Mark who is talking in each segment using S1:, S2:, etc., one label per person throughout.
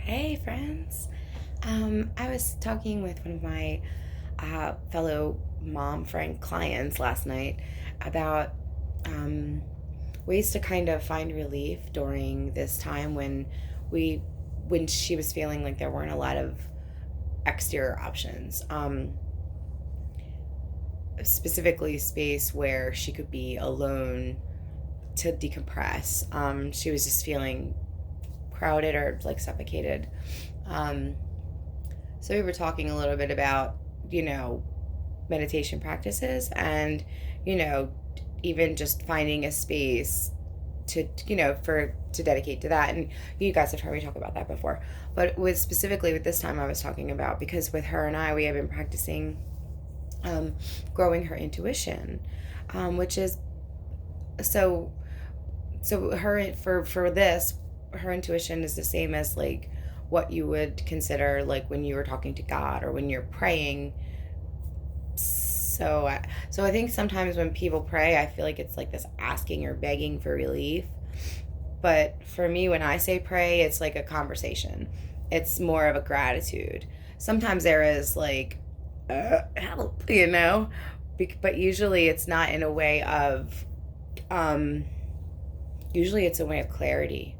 S1: Hey, friends. I was talking with one of my fellow mom friend clients last night about um, ways to kind of find relief during this time we, when she was feeling like there weren't a lot of exterior options. Specifically, space where she could be alone to decompress. She was just feeling crowded or like suffocated. Um, so we were talking a little bit about, you know, meditation practices and, you know, even just finding a space to, for to dedicate to that. And you guys have heard me talk about that before. But with specifically with this time I was talking about, because with her and I, we have been practicing growing her intuition, which is so her for this, her intuition is the same as like what you would consider like when you were talking to God or when you're praying. So I think sometimes when people pray, I feel like it's like this asking or begging for relief. But for me, when I say pray, it's like a conversation. It's more of a gratitude. Sometimes there is like help, but usually it's not in a way of um usually it's a way of clarity.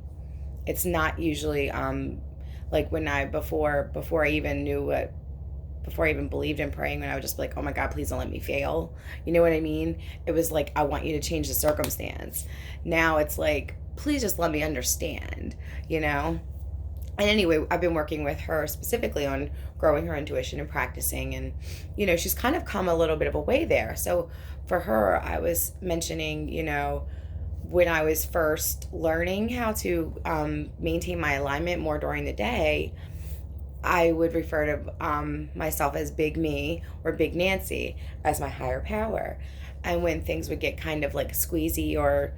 S1: It's not usually like when I before I even knew what before I even believed in praying, when I would just be like, oh my God, please don't let me fail. You know what I mean? It was like, I want you to change the circumstance. Now it's like, please just let me understand, you know? And anyway, I've been working with her specifically on growing her intuition and practicing. And, she's kind of come a little bit of a way there. So for her, I was mentioning, when I was first learning how to maintain my alignment more during the day, I would refer to myself as Big Me or Big Nancy as my higher power. And when things would get kind of like squeezy or,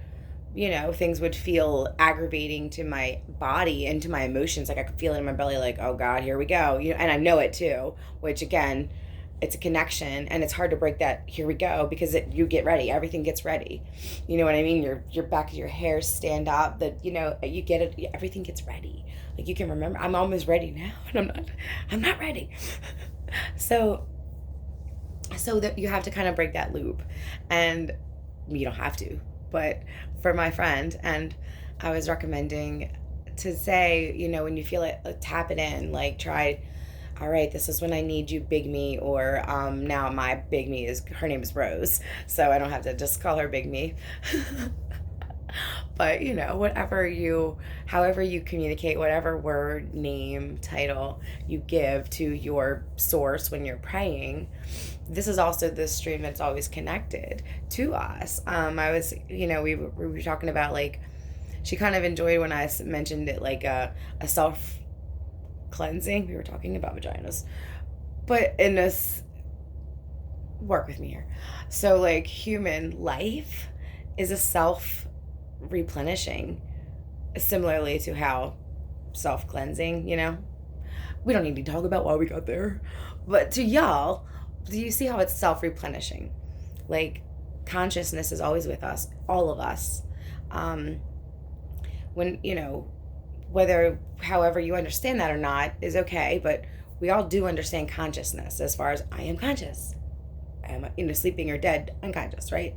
S1: things would feel aggravating to my body and to my emotions, like I could feel it in my belly, like, oh God, here we go. And I know it too, which again, it's a connection and it's hard to break that here we go because you get ready, everything gets ready. You know what I mean? Your back of your hair stand up, that you get it, everything gets ready. Like you can remember, I'm almost ready now and I'm not ready. so so that you have to kind of break that loop. And you don't have to, but for my friend, and I was recommending to say, when you feel it, tap it in, like try, all right, this is when I need you, Big Me, or now my Big Me her name is Rose, so I don't have to just call her Big Me. But however you communicate, whatever word, name, title you give to your source when you're praying, this is also the stream that's always connected to us. I was, we were talking about like, she kind of enjoyed when I mentioned it, like a self cleansing. We were talking about vaginas, but in this, work with me here. So like human life is a self replenishing, similarly to how self cleansing, we don't need to talk about why we got there, but to y'all, do you see how it's self replenishing? Like consciousness is always with us, all of us. When whether however you understand that or not is okay, but we all do understand consciousness as far as I am conscious. I am sleeping or dead unconscious, right?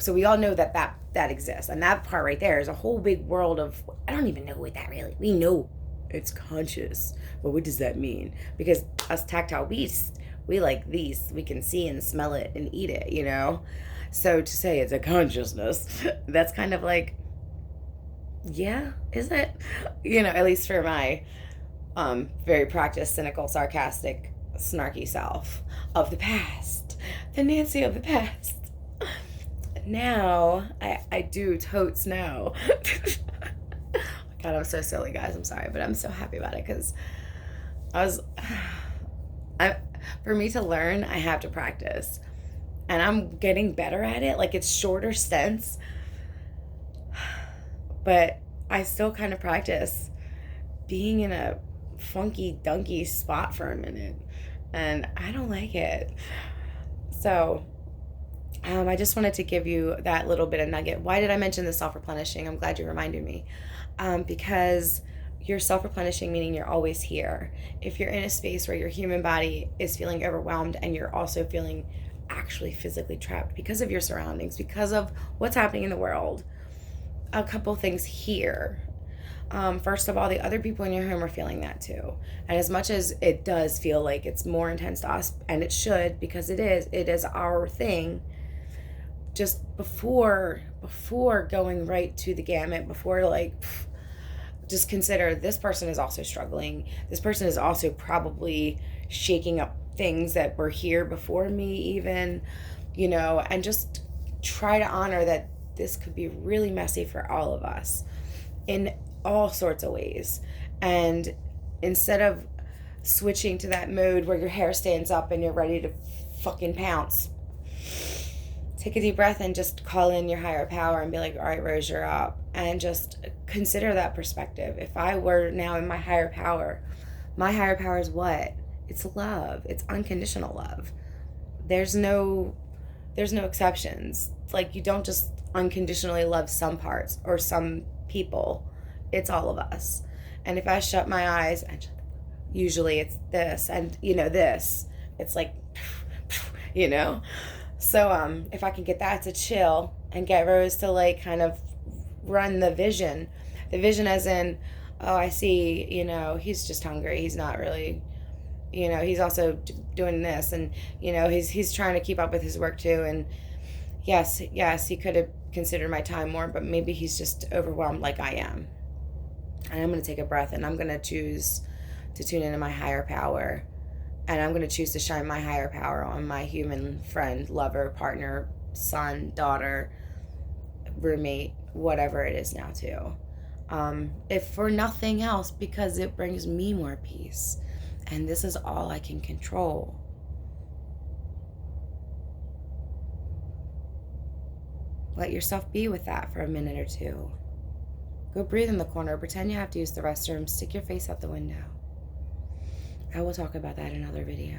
S1: So we all know that exists, and that part right there is a whole big world of, I don't even know what that really, we know it's conscious, but what does that mean? Because us tactile beasts, we like these, we can see and smell it and eat it, so to say it's a consciousness, that's kind of like, yeah, is it? At least for my very practiced, cynical, sarcastic, snarky self of the past, the Nancy of the past. Now I do totes know. God, I'm so silly, guys. I'm sorry, but I'm so happy about it because I for me to learn, I have to practice, and I'm getting better at it. Like it's shorter stints, but I still kind of practice being in a funky dunky spot for a minute, and I don't like it. So I just wanted to give you that little bit of nugget. Why did I mention the self-replenishing? I'm glad you reminded me. Because, you're self-replenishing, meaning you're always here. If you're in a space where your human body is feeling overwhelmed and you're also feeling actually physically trapped because of your surroundings, because of what's happening in the world, a couple things here. First of all, the other people in your home are feeling that too. And as much as it does feel like it's more intense to us, and it should, because it is our thing, just before going right to the gamut, before like, just consider this person is also struggling. This person is also probably shaking up things that were here before me even, and just try to honor that this could be really messy for all of us in all sorts of ways. And instead of switching to that mode where your hair stands up and you're ready to fucking pounce, take a deep breath and just call in your higher power and be like, all right, Rose, you're up. And just consider that perspective. If I were now in my higher power is what? It's love. It's unconditional love. There's no exceptions. Like, you don't just unconditionally love some parts or some people. It's all of us. And if I shut my eyes, and usually it's this, and this, it's like, So if I can get that to chill and get Rose to like kind of run the vision as in, oh, I see, he's just hungry. He's not really, he's also doing this, and he's trying to keep up with his work too. And yes, he could have considered my time more, but maybe he's just overwhelmed like I am. And I'm going to take a breath, and I'm going to choose to tune into my higher power. And I'm going to choose to shine my higher power on my human friend, lover, partner, son, daughter, roommate, whatever it is now too. If for nothing else, because it brings me more peace. And this is all I can control. Let yourself be with that for a minute or two. Go breathe in the corner. Pretend you have to use the restroom. Stick your face out the window. I will talk about that in another video.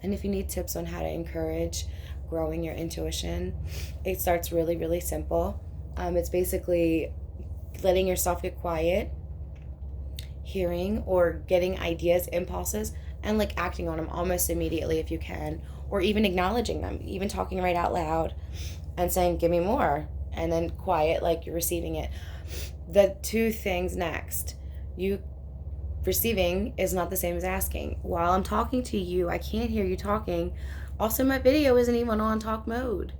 S1: And if you need tips on how to encourage growing your intuition, it starts really, really simple. It's basically letting yourself get quiet, hearing or getting ideas, impulses, and like acting on them almost immediately if you can, or even acknowledging them, even talking right out loud and saying, give me more, and then quiet like you're receiving it. The two things next. You receiving is not the same as asking. While I'm talking to you, I can't hear you talking. Also, my video isn't even on talk mode.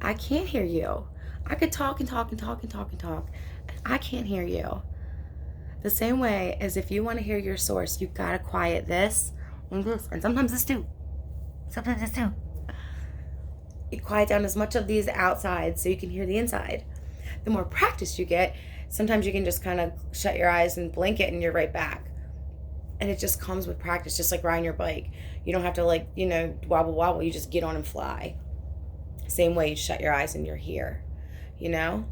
S1: I can't hear you. I could talk and talk and talk and talk and talk, and I can't hear you. The same way as if you want to hear your source, you gotta quiet this and this, and sometimes this too. You quiet down as much of these outside so you can hear the inside. The more practice you get, sometimes you can just kind of shut your eyes and blink it and you're right back. And it just comes with practice, just like riding your bike. You don't have to wobble. You just get on and fly. Same way, you shut your eyes and you're here. You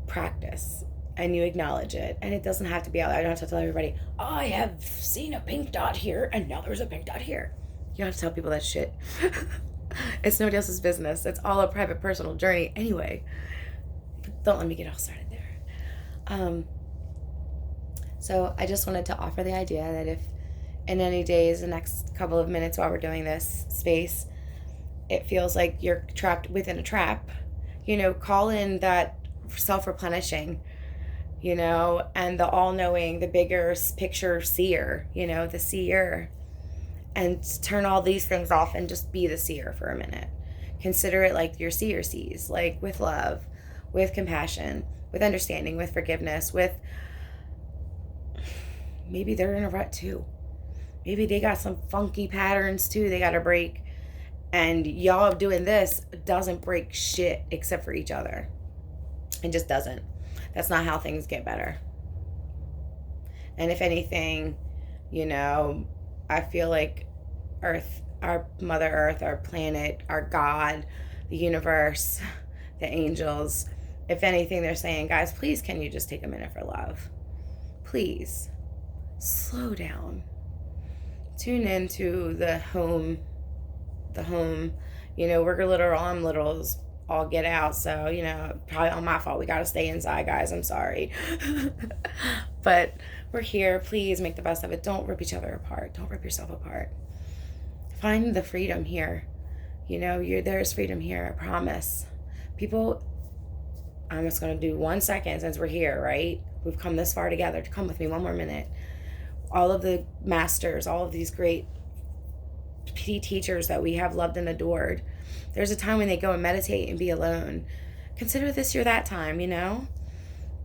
S1: practice and you acknowledge it. And it doesn't have to be out there. I don't have to tell everybody, I have seen a pink dot here and now there's a pink dot here. You don't have to tell people that shit. It's nobody else's business. It's all a private personal journey anyway. Don't let me get all started there. So I just wanted to offer the idea that if in any days, the next couple of minutes while we're doing this space, it feels like you're trapped within a trap, call in that self-replenishing, and the all-knowing, the bigger picture seer, the seer, and turn all these things off and just be the seer for a minute. Consider it like your seer sees, like with love, with compassion, with understanding, with forgiveness, with maybe they're in a rut too. Maybe they got some funky patterns too they got to break. And y'all doing this doesn't break shit except for each other. It just doesn't. That's not how things get better. And if anything, I feel like Earth, our Mother Earth, our planet, our God, the universe, the angels, if anything, they're saying, guys, please, can you just take a minute for love? Please, slow down. Tune into the home. We're literal, I'm literal. all get out. So, you know, probably on my fault. We got to stay inside, guys. I'm sorry. But we're here. Please make the best of it. Don't rip each other apart. Don't rip yourself apart. Find the freedom here. You know, there's freedom here. I promise. People, I'm just going to do 1 second since we're here, right? We've come this far together. Come with me 1 more minute. All of the masters, all of these great PT teachers that we have loved and adored, there's a time when they go and meditate and be alone. Consider this your that time, you know?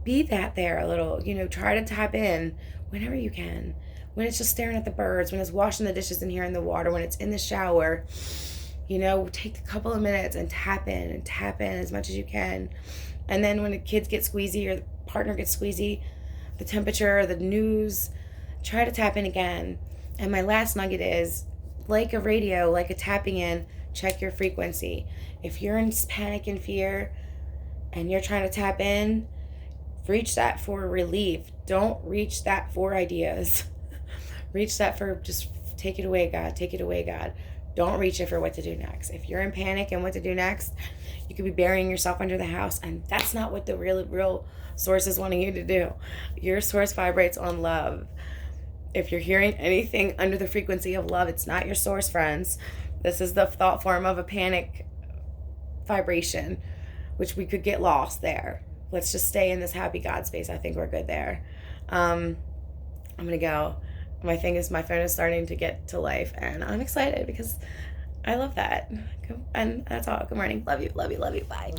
S1: Be that there a little, you know, try to tap in whenever you can. When it's just staring at the birds, when it's washing the dishes and hearing the water, when it's in the shower, you know, take a couple of minutes and tap in as much as you can. And then when the kids get squeezy or the partner gets squeezy, the temperature, the news, try to tap in again. And my last nugget is, like a radio, like a tapping in, check your frequency. If you're in panic and fear and you're trying to tap in, reach that for relief. Don't reach that for ideas. Reach that for just take it away, God. Take it away, God. Don't reach it for what to do next. If you're in panic and what to do next, you could be burying yourself under the house, and that's not what the real source is wanting you to do. Your source vibrates on love. If you're hearing anything under the frequency of love, it's not your source, friends. This is the thought form of a panic vibration, which we could get lost there. Let's just stay in this happy God space. I think we're good there. I'm going to go. My phone is starting to get to life, and I'm excited because I love that. And that's all. Good morning. Love you. Love you. Love you. Bye.